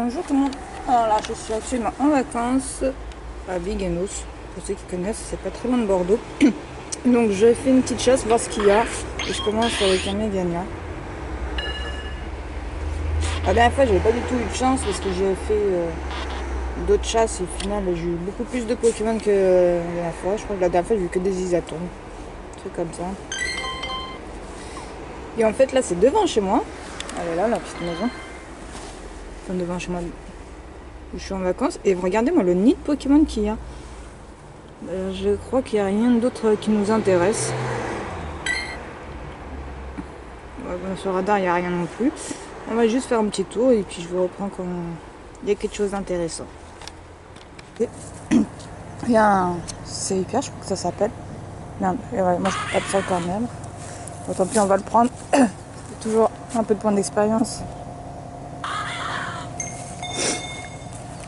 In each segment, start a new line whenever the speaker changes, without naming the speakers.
Bonjour tout le monde. Alors là, je suis actuellement en vacances à Biganos. Pour ceux qui connaissent, c'est pas très loin de Bordeaux. Donc je fais une petite chasse, voir ce qu'il y a. Et je commence avec un Mégania. La dernière fois, j'avais pas du tout eu de chance parce que j'ai fait d'autres chasses et au final, j'ai eu beaucoup plus de Pokémon que la dernière fois. Je crois que la dernière fois, j'ai eu que des Isatomes. Un truc comme ça. Et en fait, là, c'est devant chez moi. Elle est là, la petite maison. Enfin, devant chez moi. Je suis en vacances et regardez-moi le nid de Pokémon qu'il y a. Je crois qu'il n'y a rien d'autre qui nous intéresse. Ouais, bon, sur le radar, il n'y a rien non plus. On va juste faire un petit tour et puis je vous reprends quand il y a quelque chose d'intéressant. Il y a un CIPR, je crois que ça s'appelle. Merde, ouais, moi je tape ça quand même. Bon, tant pis, on va le prendre. Toujours un peu de points d'expérience.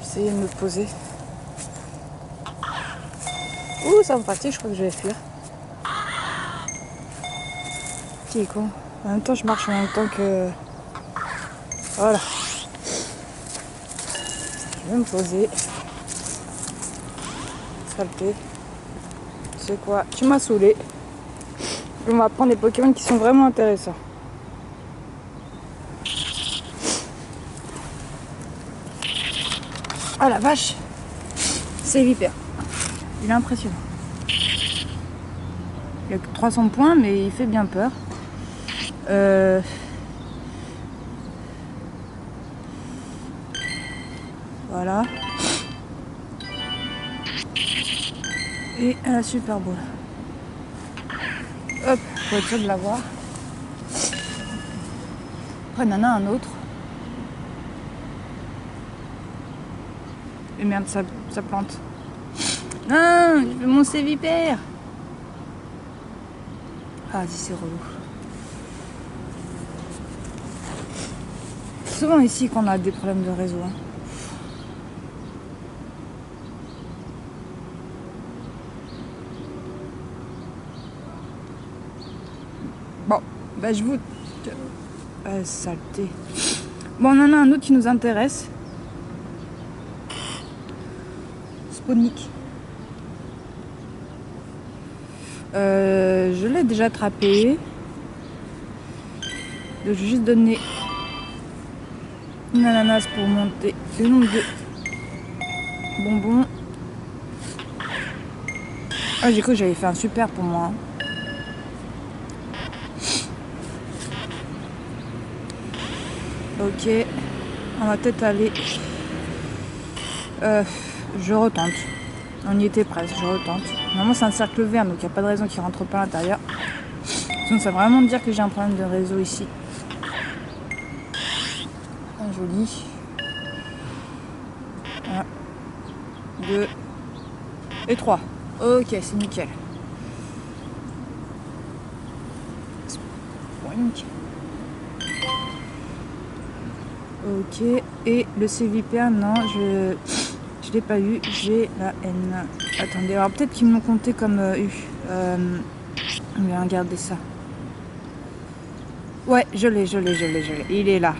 Essayer de me poser. Ouh, ça me fatigue, je crois que je vais fuir. Qui est con. En même temps, je marche en même temps que... Voilà. Je vais me poser. Saleté. C'est quoi? Tu m'as saoulé. On va prendre des Pokémon qui sont vraiment intéressants. Ah la vache! C'est Vipère. Il est impressionnant. Il a que 300 points, mais il fait bien peur. Voilà. Et la Super Bowl. Hop, pour être sûr de l'avoir. Après, il y en a un autre. Et merde, ça plante. Non, je veux mon Sévipère. Ah, si c'est relou. C'est souvent ici qu'on a des problèmes de réseau. Hein. Bon, bah je vous... saleté. Bon, on en a un autre qui nous intéresse. Sponic. Je l'ai déjà attrapé. Donc, je vais juste donner une ananas pour monter le nombre de bonbons. Ah, j'ai cru que j'avais fait un super pour moi. Ok, on va peut-être aller. Je retente. On y était presque, je retente. Normalement, c'est un cercle vert, donc il n'y a pas de raison qu'il rentre pas à l'intérieur. Sinon, ça veut vraiment dire que j'ai un problème de réseau ici. Ah, joli. 1, 2 et 3. Ok, c'est nickel. Ok, et le Sévipère, non, je l'ai pas eu, j'ai la N. Attendez, alors peut-être qu'ils me l'ont compté comme U. Mais regardez ça. Ouais, je l'ai. Il est là.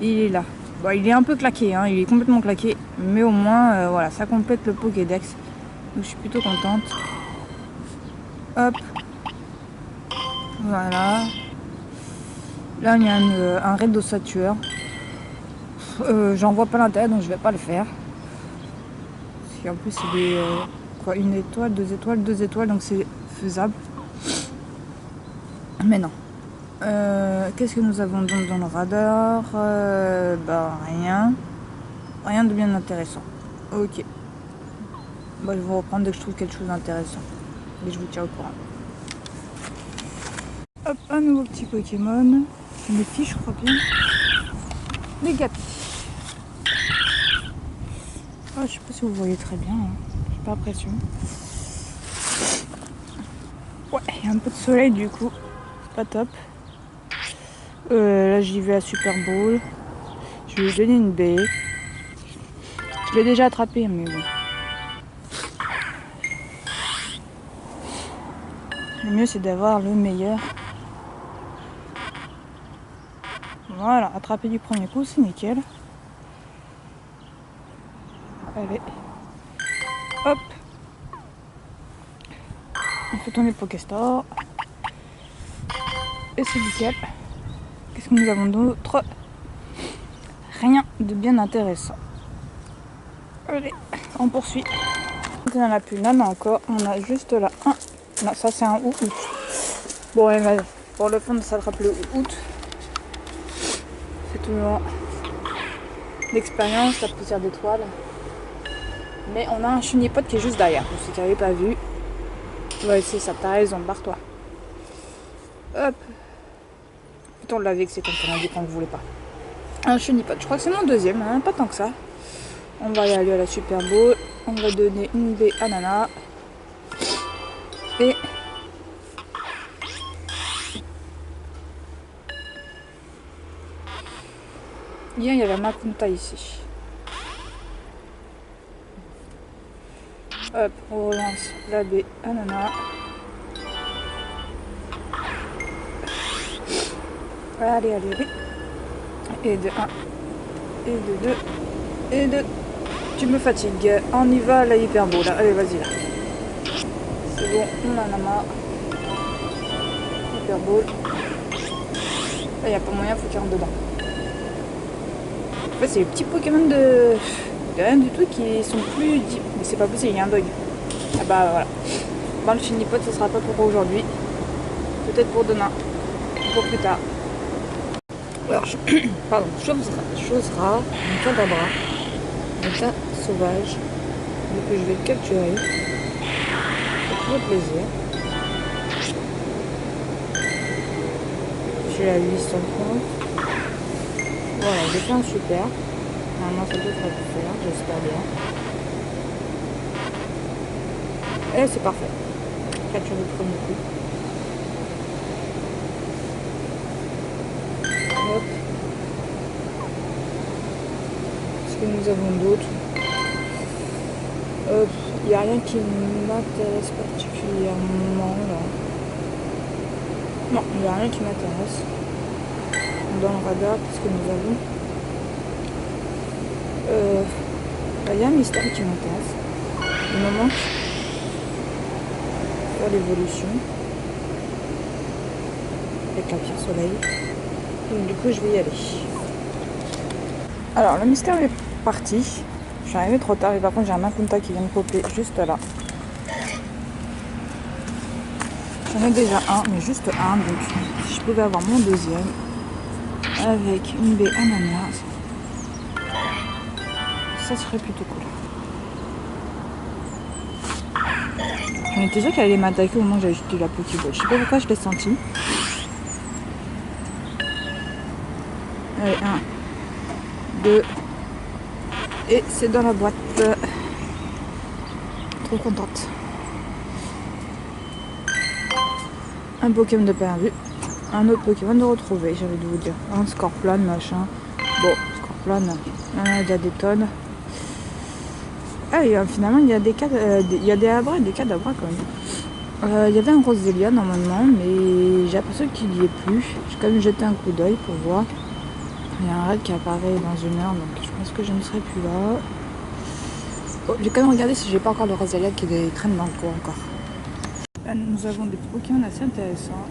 Il est là. Bon, il est un peu claqué, hein, il est complètement claqué. Mais au moins, voilà, ça complète le Pokédex. Donc je suis plutôt contente. Hop. Voilà. Là, il y a un raid d'ossature. J'en vois pas l'intérêt, donc je vais pas le faire. En plus c'est des quoi, 1 étoile, 2 étoiles, 2 étoiles, donc c'est faisable. Mais non. Qu'est-ce que nous avons donc dans le radar? Bah rien. Rien de bien intéressant. Ok. Bah, je vais vous reprendre dès que je trouve quelque chose d'intéressant. Et je vous tiens au courant. Hop, un nouveau petit Pokémon. Des fiches, je crois bien. Des gapis. Oh, je sais pas si vous voyez très bien. Hein. J'ai pas l'impression. Ouais, il y a un peu de soleil du coup. C'est pas top. Là, j'y vais à Super Bowl. Je vais lui donner une baie. Je l'ai déjà attrapé, mais bon. Le mieux, c'est d'avoir le meilleur. Voilà, attrapé du premier coup, c'est nickel. Allez. Hop. On fait tourner Pokéstore. Et c'est nickel. Qu'est-ce que nous avons d'autre? Rien de bien intéressant. Allez, on poursuit. Il n'y en a plus là, mais encore. On a juste là un. Non, ça c'est un août. Bon, pour le fond, ça attrape le août. C'est toujours l'expérience, la poussière d'étoiles. Mais on a un chenipote qui est juste derrière. Pour ceux qui n'avaient pas vu. Ouais, c'est ça, t'as raison, barre-toi. Hop. Plutôt l'a vexé quand on a dit qu'on ne voulait pas. Un chenipote, je crois que c'est mon deuxième, hein, pas tant que ça. On va y aller à la Super Bowl. On va donner une baie à Nana. Et hier, il y avait Makunta ici. Hop, on relance la baie à Nana. Allez, allez, allez. Et de 1, et de 2, et de... Tu me fatigues. On y va, la hyperbo, là. Allez, vas-y, là. C'est bon, on en a marre. Hyperball. Là, il n'y a pas moyen, il faut qu'il rentre dedans. En fait, c'est les petits Pokémon de rien du tout qui sont plus... Mais c'est pas possible, il y a un bug. Ah bah, voilà. Bon, le chenipote, ce sera pas pour aujourd'hui. Peut-être pour demain. Pour plus tard. Alors, pardon, chose rare, un cadabra, un cas sauvage, donc je vais le capturer, pour tout le plaisir. J'ai la 830. Voilà, j'ai fait un super. Normalement ça devrait le faire, j'espère bien. Et c'est parfait. Capture le premier coup. Hop. Qu'est-ce que nous avons d'autre? Il n'y a rien qui m'intéresse particulièrement là. Non, il n'y a rien qui m'intéresse. Dans le radar, qu'est-ce que nous avons? Il y a un mystère qui m'intéresse. Il me manque faire l'évolution avec la pierre soleil. Donc du coup je vais y aller. Alors le mystère est parti. Je suis arrivée trop tard et par contre j'ai un Makunta qui vient de popper juste là. J'en ai déjà un, mais juste un, donc si je pouvais avoir mon deuxième avec une baie ananas, ça serait plutôt cool. J'en étais sûre qu'elle allait m'attaquer au moment où j'avais jeté la Pokéball. Je sais pas pourquoi je l'ai senti. Allez, 1, 2, et c'est dans la boîte. Trop contente. Un Pokémon de perdu. Un autre Pokémon de retrouver, j'avais dû vous dire. Un Scorpion, machin. Bon, Scorpion, il y en a déjà des tonnes. Ah, et finalement, il y a des abras et des cadabras quand même. Il y avait un Roselia normalement, mais j'ai l'impression qu'il n'y est plus. J'ai quand même jeté un coup d'œil pour voir. Il y a un raid qui apparaît dans une heure, donc je pense que je ne serai plus là. Oh, j'ai quand même regardé si j'ai pas encore le Roselia qui traîne dans le coin encore. Là, nous avons des Pokémon assez intéressants.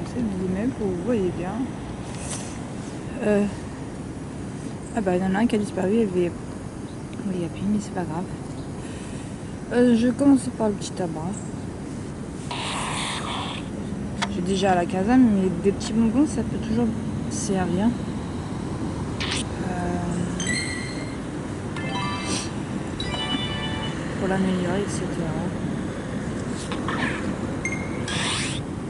J'essaie de vous mettre pour que vous voyez bien. Ah bah il y en a un qui a disparu, il y avait... Oui, il y a plus, mais c'est pas grave. Je vais commencer par le petit abra. J'ai déjà la casane, mais des petits bonbons ça peut toujours servir. Pour l'améliorer, etc.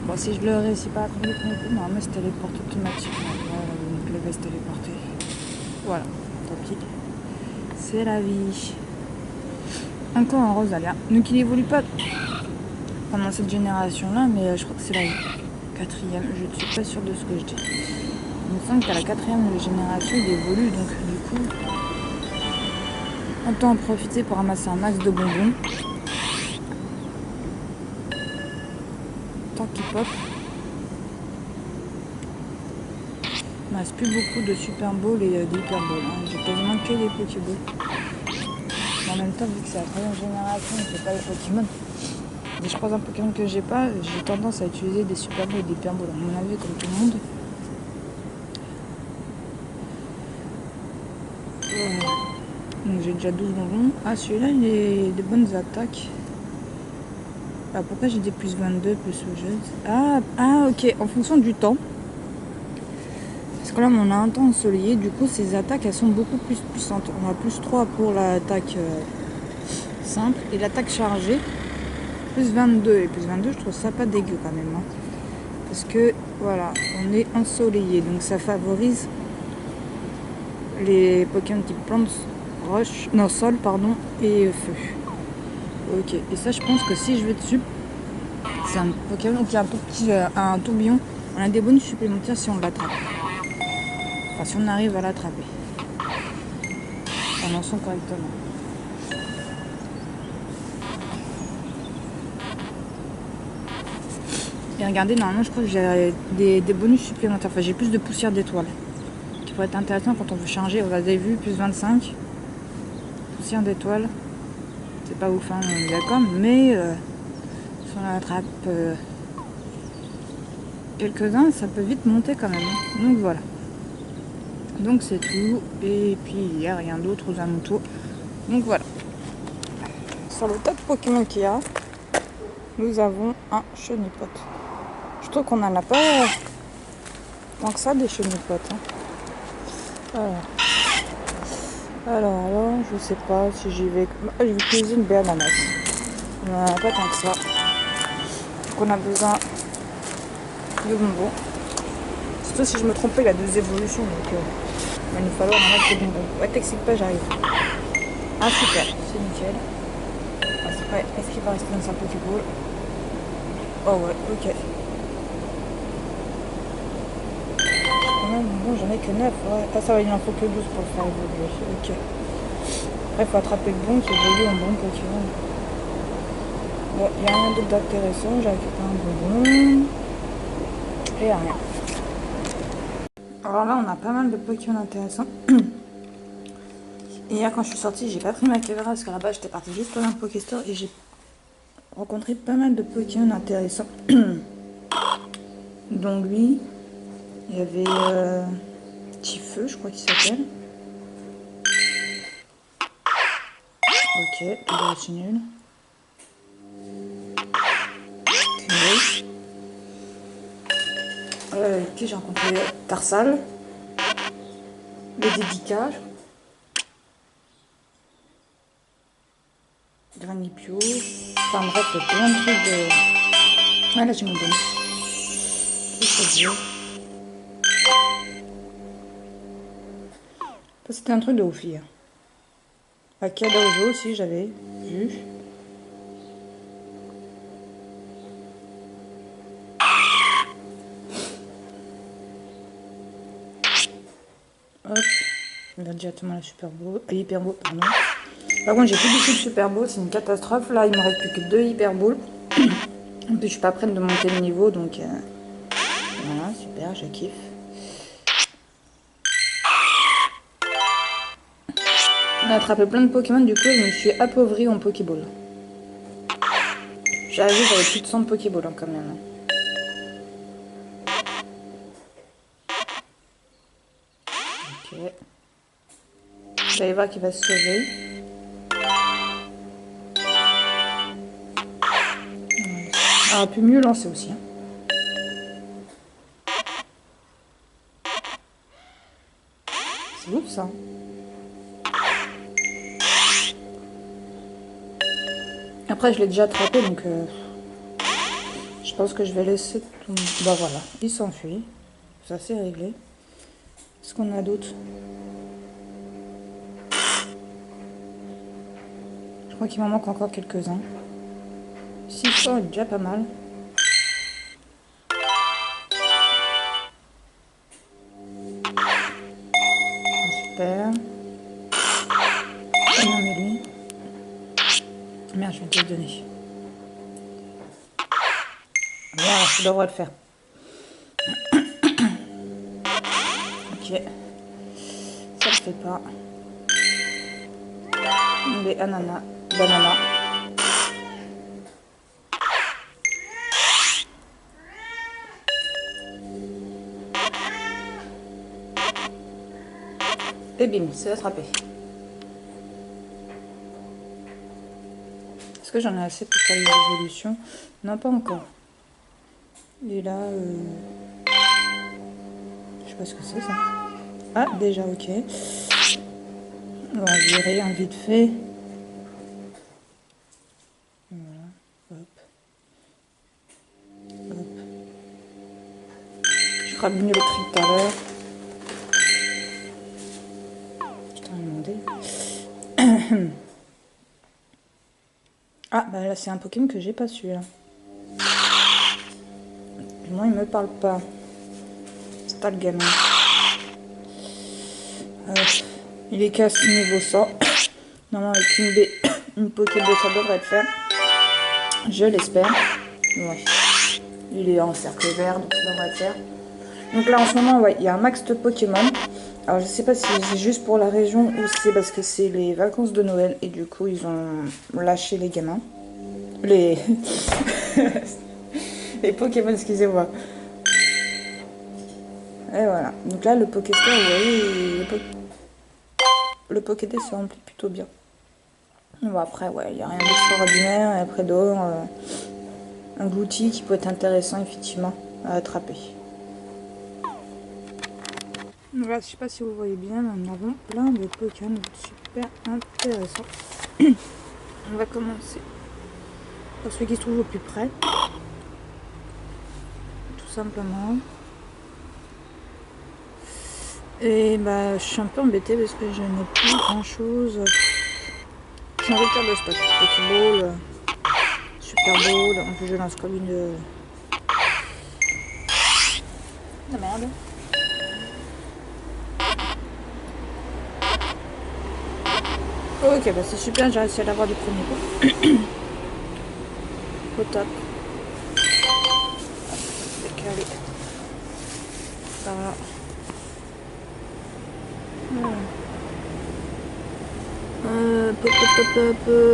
Bon, si je le réussis pas à trouver le premier coup, normalement il se téléporte automatiquement. Voilà, donc il va se téléporter. Voilà, tant pis. C'est la vie. Encore un Roselia. Donc il évolue pas pendant cette génération-là, mais je crois que c'est la 4e. Je ne suis pas sûre de ce que je dis. Il me semble qu'à la 4e génération, il évolue, donc du coup, autant en profiter pour ramasser un max de bonbons. Tant qu'il pop. Il ne reste plus beaucoup de Super Ball et d'Hyper Ball. Hein. J'ai quasiment que des Pokéballs. Mais en même temps, vu que c'est la troisième génération, j'ai pas les Pokémon. Et je croise un Pokémon que j'ai pas, j'ai tendance à utiliser des Super Balls et des Hyper Balls, à mon avis, comme tout le monde. Voilà. Donc j'ai déjà 12 bonbons. Ah, celui-là, il a des bonnes attaques. Ah, pourquoi j'ai des plus 22, plus au jeu? Ah, ok, en fonction du temps. Parce que là, on a un temps ensoleillé, du coup, ces attaques, elles sont beaucoup plus puissantes. On a plus 3 pour l'attaque simple et l'attaque chargée, plus 22. Et plus 22, je trouve ça pas dégueu quand même. Hein. Parce que, voilà, on est ensoleillé, donc ça favorise les Pokémon type plante, roche, non, sol, pardon, et feu. Ok, et ça, je pense que si je vais dessus, c'est un Pokémon qui a un tourbillon. On a des bonus supplémentaires si on l'attrape. Enfin, si on arrive à l'attraper. En lançant correctement. Et regardez, normalement, je crois que j'ai des bonus supplémentaires. Enfin, j'ai plus de poussière d'étoiles. Qui pourrait être intéressant quand on veut changer. Vous avez vu, plus 25. Poussière d'étoiles. C'est pas ouf, hein, on est d'accord. Mais si on attrape quelques-uns, ça peut vite monter quand même. Hein. Donc voilà. Donc c'est tout. Et puis il n'y a rien d'autre aux alentours. Donc voilà. Sur le tas de Pokémon qu'il y a, nous avons un Chenipote. Je trouve qu'on n'en a pas tant que ça des Chenipotes. Hein. Alors, je sais pas si j'y vais. Je vais utiliser une baie ananas. On n'en a pas tant que ça. Donc on a besoin de bonbons. Surtout si je me trompe pas, il a 2 évolutions. Donc il va nous falloir en mettre des bonbons. Ouais, t'excite pas, j'arrive. Ah super, c'est nickel. Ouais, est-ce qu'il va rester dans sa Pokéball? Oh ouais, ok. Bon, j'en ai que 9. Ouais. Ah, ça va, il en faut que 12 pour le faire évoluer. Ok. Après, il faut attraper le bon qui évolue en bon Pokémon. Bon, il n'y a rien d'autre d'intéressant. J'ai récupéré un bonbon. Et rien. Alors là, on a pas mal de Pokémon intéressants. Et hier, quand je suis sortie, j'ai pas pris ma caméra parce qu'à la base, j'étais partie juste pour un Pokéstore et j'ai rencontré pas mal de Pokémon intéressants. Donc lui, il y avait Petit Feu, je crois qu'il s'appelle. Ok, toujours aussi nul. Qui j'ai rencontré Tarsal, le Dédicage, Granipio, enfin bref, plein de trucs de... Ouais, là j'ai mon bonus. Ça c'était un truc de ouf hier. Akadaozo aussi j'avais vu. Hop, on va directement à la Super Bowl, à Hyper Bowl, pardon. Par contre, j'ai plus du tout de Super Bowl, c'est une catastrophe. Là, il me reste plus que 2 Hyper Bowl. En plus, je suis pas prête de monter le niveau, donc voilà, super, je kiffe. On a attrapé plein de Pokémon, du coup, je me suis appauvrie en Pokéball. J'avais plus de 100 Pokéball hein, quand même. Ok. Vous allez voir qu'il va se sauver. Ah, pu mieux lancer aussi. Hein. C'est ouf ça. Après, je l'ai déjà attrapé, donc je pense que je vais laisser tout. Bah voilà, il s'enfuit. Ça c'est réglé. Est-ce qu'on a d'autres? Je crois qu'il m'en manque encore quelques-uns. 600 est déjà pas mal. Super. Oh non mais lui. Merde, je vais te le donner. Voilà, je devrais le faire. Ok. Ça le fait pas. les ananas, bananas. Et bim, c'est attrapé. Est-ce que j'en ai assez pour faire les évolutions? Non, pas encore. Et là, je sais pas ce que c'est ça. Ah, déjà, ok. On va virer un vite fait. Voilà, hop. Hop. Je ferai mieux le tri tout à l'heure. Je t'en ai demandé. Ah, bah là, c'est un Pokémon que j'ai pas su, là. Du moins, il me parle pas. C'est pas le gamin. Il est casse niveau 100. Normalement, avec une Pokéball, ça devrait le faire. Je l'espère. Ouais. Il est en cercle vert, donc ça devrait le faire. Donc là, en ce moment, ouais, il y a un max de Pokémon. Alors, je sais pas si c'est juste pour la région ou si c'est parce que c'est les vacances de Noël. Et du coup, ils ont lâché les gamins. Les... les Pokémon, excusez-moi. Et voilà. Donc là, le Pokéstore, vous voyez, le Pokédex se remplit plutôt bien. Bon, après, ouais, il n'y a rien d'extraordinaire. Et après, dehors, un Glouti qui peut être intéressant, effectivement, à attraper. Voilà, je sais pas si vous voyez bien, nous en avons plein de Pokémon super intéressants. On va commencer par celui qui se trouve au plus près. Tout simplement. Et bah, je suis un peu embêtée parce que je n'ai plus grand chose. J'ai envie de faire de stock. Pokéball, Super Ball, en plus je lance comme une... Ah merde. Ok, bah c'est super, j'ai réussi à l'avoir du premier coup. Au top. Décalé. Voilà.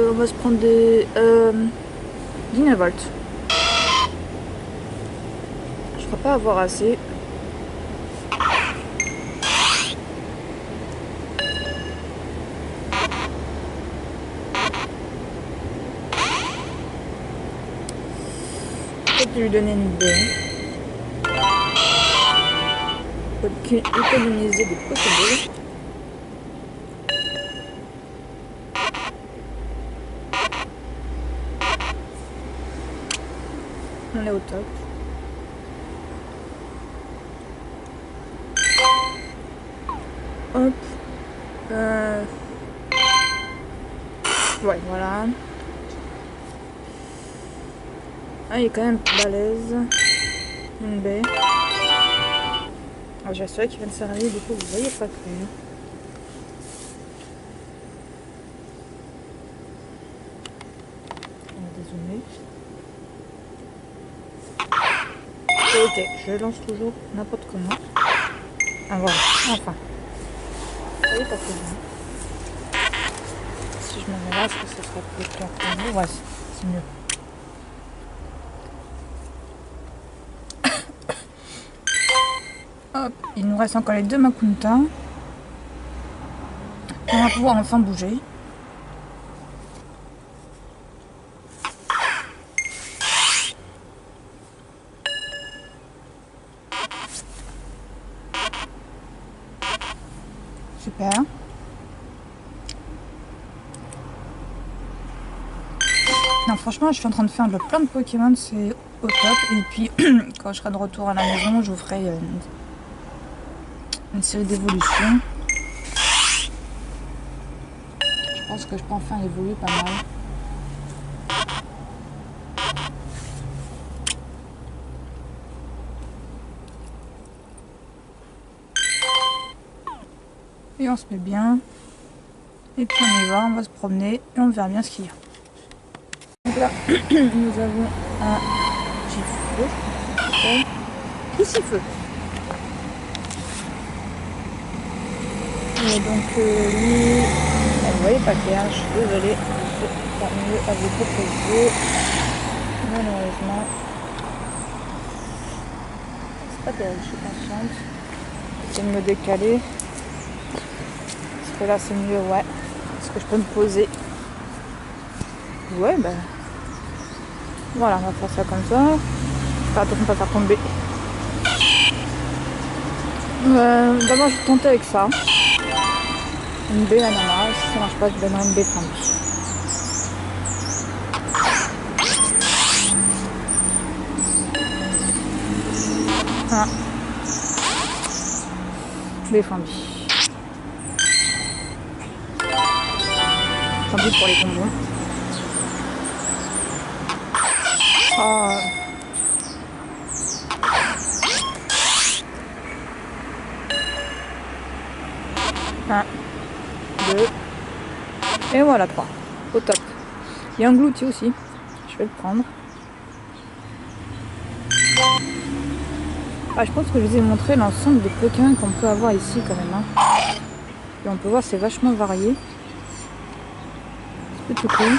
On va se prendre des Dynavolt. Je crois pas avoir assez. Peut-être lui donner une baie. Économiser des Pokéballs. On est au top. Hop. Ouais, voilà. Ah, il est quand même balèze. Une baie. Alors, j'ai celui qui vient de s'arriver, du coup, vous voyez pas plus. On va dézoomer. Ok, je lance toujours n'importe comment. Ah voilà, enfin. Vous voyez pas plus. Si je me mets là, est-ce que ce sera plus clair pour vous? Ouais, c'est mieux. Hop, il nous reste encore les deux Makunta. On va pouvoir enfin bouger. Super. Non, franchement, je suis en train de faire plein de Pokémon, c'est au top. Et puis, quand je serai de retour à la maison, je vous ferai une série d'évolutions. Je pense que je peux enfin évoluer pas mal. Et on se met bien. Et puis on y va, on va se promener et on verra bien ce qu'il y a. Donc là, nous avons un Gifle. Feu. Et donc lui, vous voyez Ok, je suis désolée, je peux pas mieux à vous proposer. Malheureusement, c'est pas terrible, je suis consciente. J'essaie de me décaler. Parce que là c'est mieux, ouais. Est-ce que je peux me poser? Ouais, ben. Voilà, on va faire ça comme ça. Faire attention de ne pas faire tomber. D'abord, je vais tenter avec ça. Une baie ananas. Si ça marche pas, je donnerai une baie framboise. Ah. Baie framboise. Tant pis pour les bonbons. Ah. 1, 2, et voilà 3. Au top. Il y a un glouti aussi. Je vais le prendre. Ah, je pense que je vous ai montré l'ensemble des Pokémon qu'on peut avoir ici quand même. Hein. Et on peut voir c'est vachement varié. C'est plutôt cool.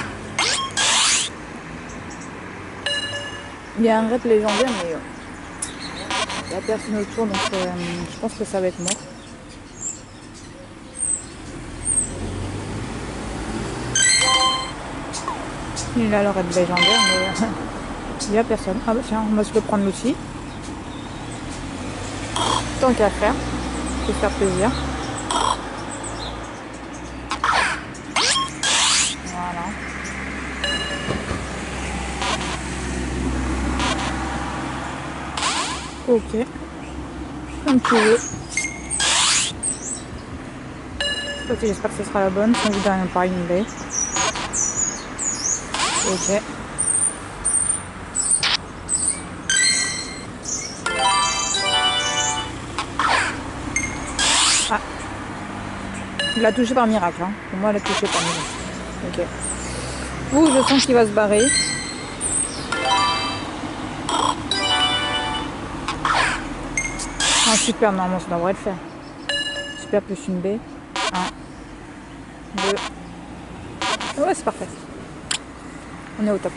Il y a un raid légendaire mais il n'y a personne autour donc je pense que ça va être mort. Il a le raid légendaire mais il n'y a personne. Ah bah tiens, on va se le prendre aussi. Tant qu'à faire, faut se faire plaisir. Voilà. Ok. Comme tu veux. J'espère que ce sera la bonne. Sinon, je donne pareil une baie. Ok. Ah. Il l'a touché par miracle. Hein. Pour moi, il l'a touché par miracle. Ok. Ouh, je sens qu'il va se barrer. Ah, super, normalement, ça devrait le faire. Super, plus une baie. 1, 2. Ouais, c'est parfait. On est au top.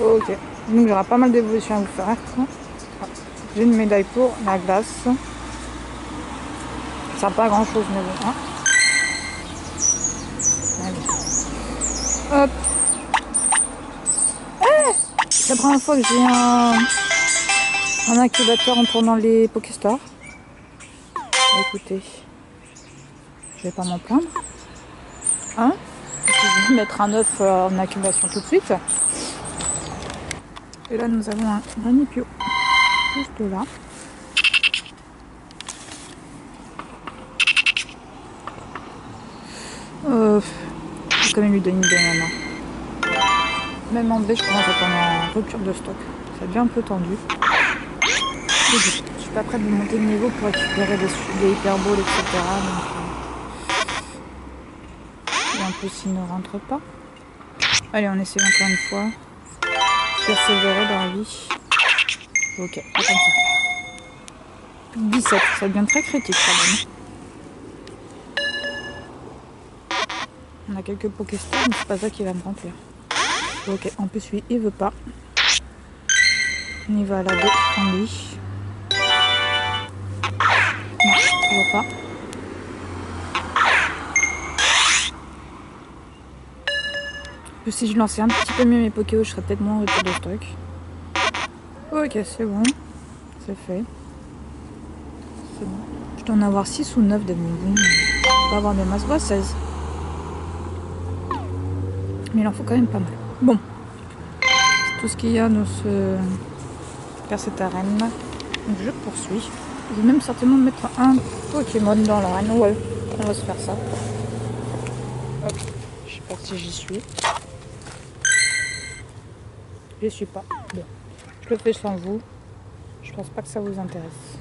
Ok. Donc, j'aurai pas mal d'évolutions à vous faire. J'ai une médaille pour la glace. Ça sert pas à grand chose, mais bon. Hein. Hop. C'est la première fois que j'ai un incubateur en tournant les Pokéstores. Écoutez, je vais pas m'en plaindre. Hein? Je vais mettre un œuf en incubation tout de suite. Et là, nous avons un Ranipio juste là. J'ai quand même lui donner une baie maintenant. Même en baie, je commence à être en rupture de stock. Ça devient un peu tendu. Je suis pas prête de monter de niveau pour récupérer des hyperballs, etc. Donc, et en plus, il ne rentre pas. Allez, on essaie encore une fois. Persévérer dans la vie. Ok, comme ça. 17, ça devient très critique quand même. On a quelques Pokéstars, mais c'est pas ça qui va me remplir. Ok, en plus lui, il veut pas. On y va à la baie en lui. Non, il veut pas. Si je lançais un petit peu mieux mes Pokéo, je serais peut-être moins en rupture de stock. Ok, c'est bon. C'est fait. C'est bon. Je dois en avoir 6 ou 9 des bonbons. Je vais avoir des masses. Ouais, 16. Mais il en faut quand même pas mal. Bon. C'est tout ce qu'il y a dans cette arène. Donc je poursuis. Je vais même certainement mettre un Pokémon dans l'arène. Ouais, on va se faire ça. Hop. Je sais pas si j'y suis. Je suis pas. Bon. Je le fais sans vous. Je pense pas que ça vous intéresse.